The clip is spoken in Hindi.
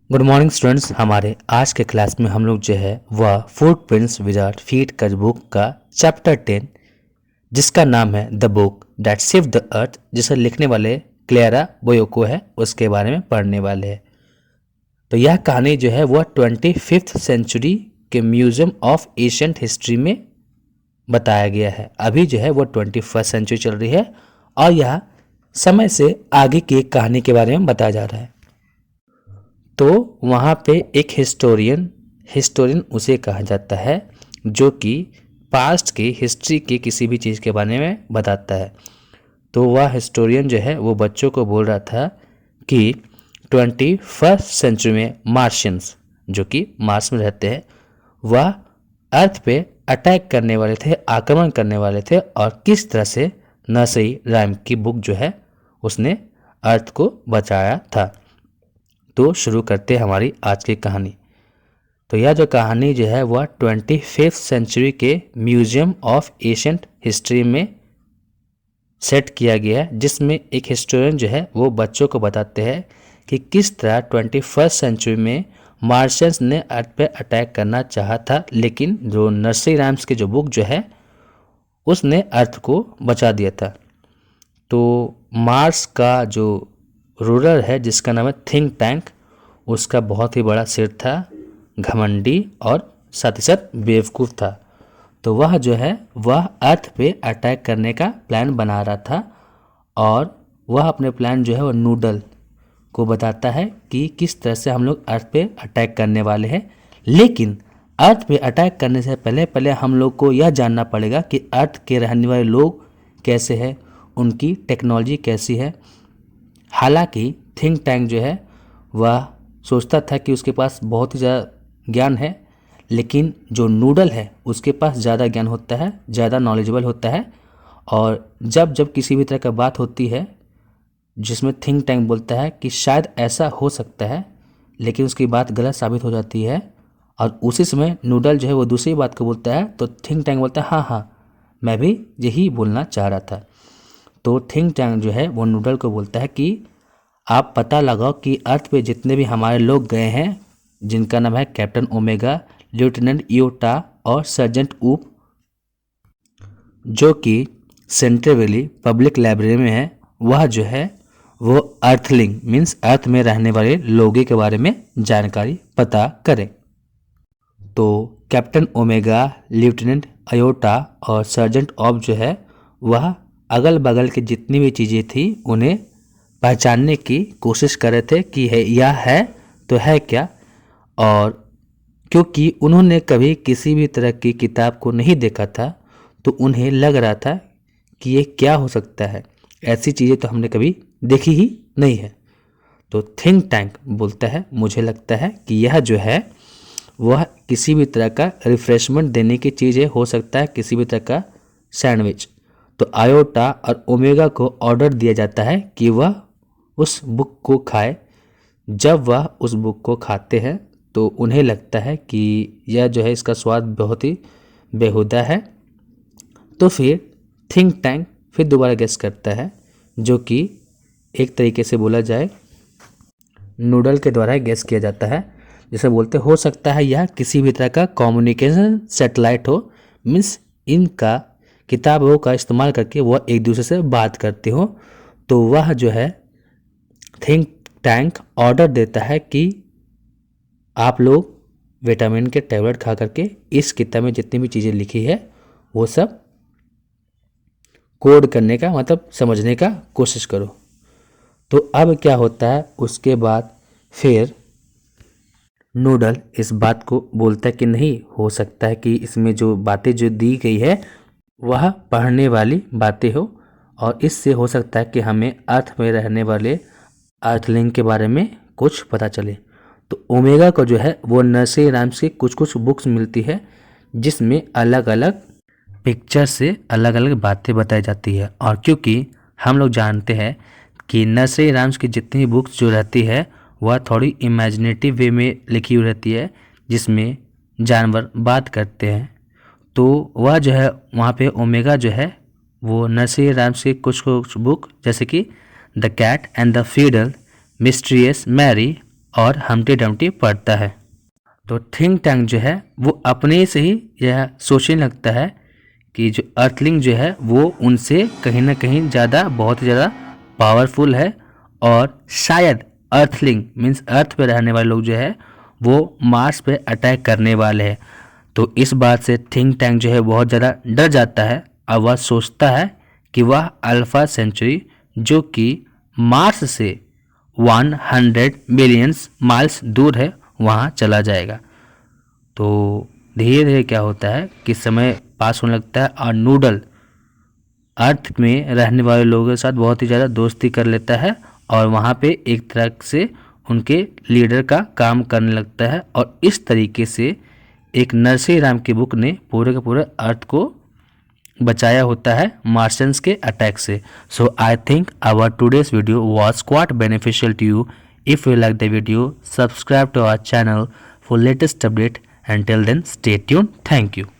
Good morning students. हमारे आज के क्लास में हम लोग जो है वह फुटप्रिंट्स विदाउट फीट का बुक का चैप्टर 10 जिसका नाम है the book that saved the earth, जिसे लिखने वाले क्लेरा बोयोको है, उसके बारे में पढ़ने वाले हैं। तो यह कहानी जो है वह 25th सेंचुरी के म्यूजियम ऑफ एशियंट हिस्ट्री में बताया गया है। अभी जो है वह 21st सेंचुरी चल रही है और यह समय से आगे की एक कहानी के बारे में बताया जा रहा है। तो वहाँ पे एक हिस्टोरियन उसे कहा जाता है जो कि पास्ट की हिस्ट्री की किसी भी चीज़ के बारे में बताता है। तो वह हिस्टोरियन जो है वो बच्चों को बोल रहा था कि 21st सेंचुरी में मार्शियंस जो कि मार्स में रहते हैं वह अर्थ पे अटैक करने वाले थे, आक्रमण करने वाले थे, और किस तरह से नर्सरी राइम की बुक जो है उसने अर्थ को बचाया था। तो शुरू करते हैं हमारी आज की कहानी। तो यह जो कहानी जो है वह 25th सेंचुरी के म्यूजियम ऑफ एशियंट हिस्ट्री में सेट किया गया है, जिसमें एक हिस्टोरियन जो है वो बच्चों को बताते हैं कि किस तरह 21st सेंचुरी में मार्शियंस ने अर्थ पे अटैक करना चाहा था, लेकिन जो नर्सरी राइम्स की जो बुक जो है उसने अर्थ को बचा दिया था। तो मार्स का जो रूलर है जिसका नाम है थिंक टैंक, उसका बहुत ही बड़ा सिर था, घमंडी और साथ ही साथ बेवकूफ़ था। तो वह जो है वह अर्थ पे अटैक करने का प्लान बना रहा था और वह अपने प्लान जो है वह नूडल को बताता है कि किस तरह से हम लोग अर्थ पे अटैक करने वाले हैं। लेकिन अर्थ पे अटैक करने से पहले हम लोग को यह जानना पड़ेगा कि अर्थ के रहने वाले लोग कैसे हैं, उनकी टेक्नोलॉजी कैसी है। हालांकि थिंक टैंक जो है वह सोचता था कि उसके पास बहुत ही ज़्यादा ज्ञान है, लेकिन जो नूडल है उसके पास ज़्यादा ज्ञान होता है, ज़्यादा नॉलेजेबल होता है। और जब किसी भी तरह का बात होती है जिसमें थिंक टैंक बोलता है कि शायद ऐसा हो सकता है, लेकिन उसकी बात गलत साबित हो जाती है और उसी समय नूडल जो है वो दूसरी बात को बोलता है, तो थिंक टैंक बोलता है हाँ मैं भी यही बोलना चाह रहा था। तो थिंक टैंक जो है वो नूडल को बोलता है कि आप पता लगाओ कि अर्थ पे जितने भी हमारे लोग गए हैं, जिनका नाम है कैप्टन ओमेगा, लेफ्टिनेंट इयोटा और सर्जेंट ऊप, जो कि सेंट्रल वैली पब्लिक लाइब्रेरी में है, वह जो है वो अर्थलिंग मीन्स अर्थ में रहने वाले लोगों के बारे में जानकारी पता करें। तो कैप्टन ओमेगा, लेफ्टिनेंट अयोटा और सर्जेंट ऑफ जो है वह अगल बगल की जितनी भी चीज़ें थी उन्हें पहचानने की कोशिश कर रहे थे कि है यह है तो है क्या। और क्योंकि उन्होंने कभी किसी भी तरह की किताब को नहीं देखा था तो उन्हें लग रहा था कि ये क्या हो सकता है, ऐसी चीज़ें तो हमने कभी देखी ही नहीं है। तो थिंक टैंक बोलता है मुझे लगता है कि यह जो है वह किसी भी तरह का रिफ्रेशमेंट देने की चीज़ है, हो सकता है किसी भी तरह का सैंडविच। तो आयोटा और ओमेगा को ऑर्डर दिया जाता है कि वह उस बुक को खाए। जब वह उस बुक को खाते हैं तो उन्हें लगता है कि यह जो है इसका स्वाद बहुत ही बेहुदा है। तो फिर थिंक टैंक फिर दोबारा गेस करता है, जो कि एक तरीके से बोला जाए नूडल के द्वारा गेस किया जाता है, जैसे बोलते हो सकता है यह किसी भी तरह का कम्युनिकेशन सैटेलाइट हो, मीन्स इनका किताबों का इस्तेमाल करके वह एक दूसरे से बात करते हो। तो वह जो है थिंक टैंक ऑर्डर देता है कि आप लोग विटामिन के टैबलेट खा करके इस किताब में जितनी भी चीज़ें लिखी है वो सब कोड करने का मतलब समझने का कोशिश करो। तो अब क्या होता है, उसके बाद फिर नूडल इस बात को बोलता है कि नहीं हो सकता है कि इसमें जो बातें जो दी गई है वह पढ़ने वाली बातें हो और इससे हो सकता है कि हमें अर्थ में रहने वाले अर्थलिंग के बारे में कुछ पता चले। तो ओमेगा को जो है वो नर्सरी राइम्स की कुछ बुक्स मिलती है जिसमें अलग अलग पिक्चर से अलग अलग बातें बताई जाती है। और क्योंकि हम लोग जानते हैं कि नर्सरी राइम्स की जितनी बुक्स जो रहती है वह थोड़ी इमेजिनेटिव वे में लिखी हुई रहती है, जिसमें जानवर बात करते हैं। तो वह जो है वहाँ पे ओमेगा जो है वो नर्सरी राइम्स की कुछ बुक जैसे कि the cat and the fiddle, mysterious Mary और हमटी डमटी पढ़ता है। तो थिंक टैंक जो है वो अपने से ही यह सोचने लगता है कि जो अर्थलिंग जो है वो उनसे कहीं ना कहीं ज़्यादा, बहुत ही ज़्यादा पावरफुल है और शायद अर्थलिंग मीन्स अर्थ पे रहने वाले लोग जो है वो मार्स पे अटैक करने वाले हैं। तो इस बात से थिंक टैंक जो है बहुत ज़्यादा डर जाता है और वह सोचता है कि वह अल्फा सेंचुरी जो कि मार्स से 100 मिलियंस माइल्स दूर है वहाँ चला जाएगा। तो धीरे धीरे क्या होता है कि समय पास होने लगता है और नूडल अर्थ में रहने वाले लोगों के साथ बहुत ही ज़्यादा दोस्ती कर लेता है और वहाँ पे एक तरह से उनके लीडर का काम करने लगता है। और इस तरीके से एक नरसिंह राम की बुक ने पूरे के पूरे अर्थ को बचाया होता है मार्शियंस के अटैक से। So I think our today's video was quite beneficial to you. If you like the video, subscribe to our channel for latest update, and till then stay tuned. Thank you.